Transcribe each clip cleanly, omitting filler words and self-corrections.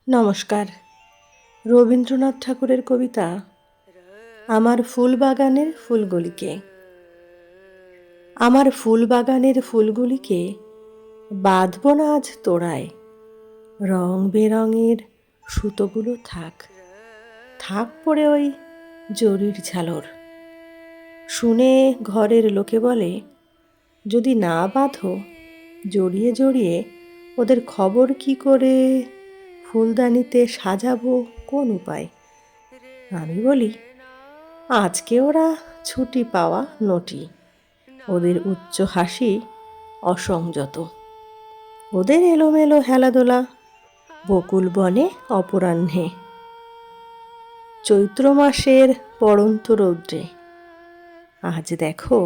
নমস্কার। রবীন্দ্রনাথ ঠাকুরের কবিতা আমার ফুলবাগানের ফুলগুলিকে। আমার ফুলবাগানের ফুলগুলিকে বাঁধব না আজ তোড়ায়, রং বেরঙের সুতোগুলো থাক থাক পড়ে ওই জরির ঝালর। শুনে ঘরের লোকে বলে, যদি না বাঁধো জড়িয়ে জড়িয়ে ওদের খবর কি করে ফুলদানিতে সাজাবো কোন উপায়? আমি বলি, আজকে ওরা ছুটি পাওয়া নটি, ওদের উচ্চ হাসি অসংযত, ওদের এলোমেলো হেলাদোলা বকুল বনে অপরাহ্নে, চৈত্র মাসের পড়ন্ত রৌদ্রে। আজ দেখো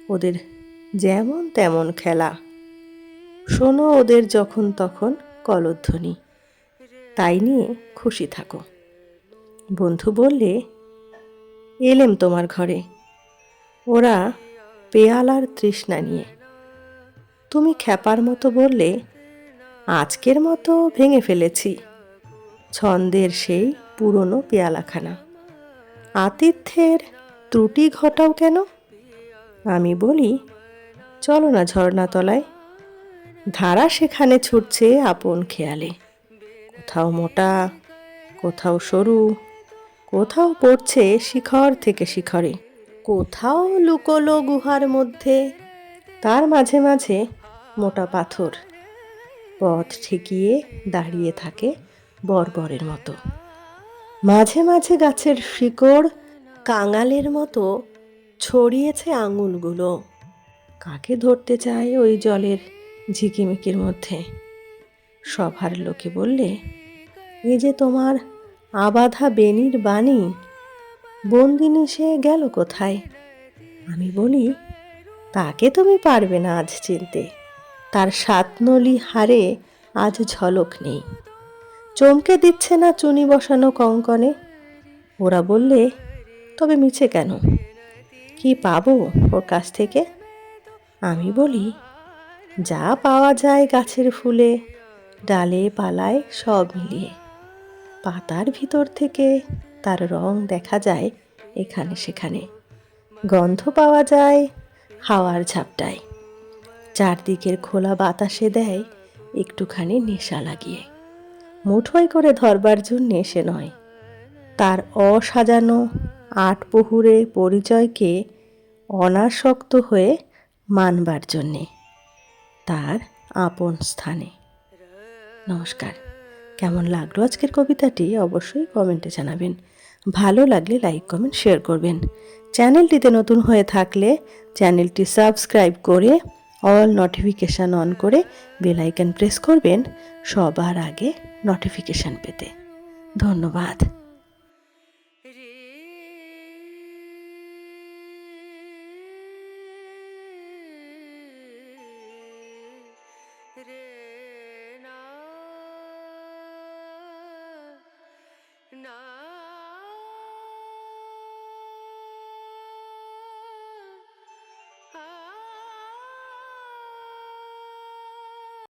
ওদের যেমন তেমন খেলা, শোনো ওদের যখন তখন কলধ্বনি, তাই নিয়ে খুশি থাকো। বন্ধু বললে, এলেম তোমার ঘরে, ওরা পেয়ালার তৃষ্ণা নিয়ে। তুমি খ্যাপার মতো বললে, আজকের মতো ভেঙে ফেলেছি ছন্দের সেই পুরনো পেয়ালাখানা, আতিথ্যের ত্রুটি ঘটাও কেন? আমি বলি, চলো না ঝর্ণাতলায়, ধারা সেখানে ছুটছে আপন খেয়ালে, কোথাও মোটা কোথাও সরু, কোথাও পড়ছে শিখর থেকে শিখরে, কোথাও লুকোলো গুহার মধ্যে, তার মাঝে মাঝে মোটা পাথর পথ ঠেকিয়ে দাঁড়িয়ে থাকে বর্বরের মতো। মাঝে মাঝে গাছের শিকড় কাঙালের মতো ছড়িয়েছে আঙুলগুলো, কাকে ধরতে চায় ওই জলের ঝিকিমিকির মধ্যে। সভার লোকে বললে, এ যে তোমার আবাধা বেনির বাণী, বন্দিনী সে গেল কোথায়? আমি বলি, তাকে তুমি পারবে না আজ চিনতে, তার সাতনলি হারে আজ ঝলক নেই, চমকে দিচ্ছে না চুনি বসানো কঙ্কনে। ওরা বললে, তবে মিছে কেন, কি পাবো ওর কাছ থেকে? আমি বলি, যা পাওয়া যায় গাছের ফুলে ডালে পালায় সব মিলিয়ে, পাতার ভিতর থেকে তার রং দেখা যায় এখানে সেখানে, গন্ধ পাওয়া যায় হাওয়ার ঝাপটায়, চারদিকের খোলা বাতাসে দেয় একটুখানি নেশা লাগিয়ে। মুঠোয় করে ধরবার জন্যে সে নয়, তার অসাজানো আট প্রহুরে পরিচয়কে অনাসক্ত হয়ে মানবার জন্যে, তার আপন স্থানে। নমস্কার। কেমন লাগলো আজকের কবিতাটি অবশ্যই কমেন্টে জানাবেন। ভালো লাগলে লাইক কমেন্ট শেয়ার করবেন। চ্যানেলটিতে নতুন হয়ে থাকলে চ্যানেলটি সাবস্ক্রাইব করে অল নোটিফিকেশান অন করে বেল আইকন প্রেস করবেন সবার আগে নোটিফিকেশান পেতে। ধন্যবাদ। রে না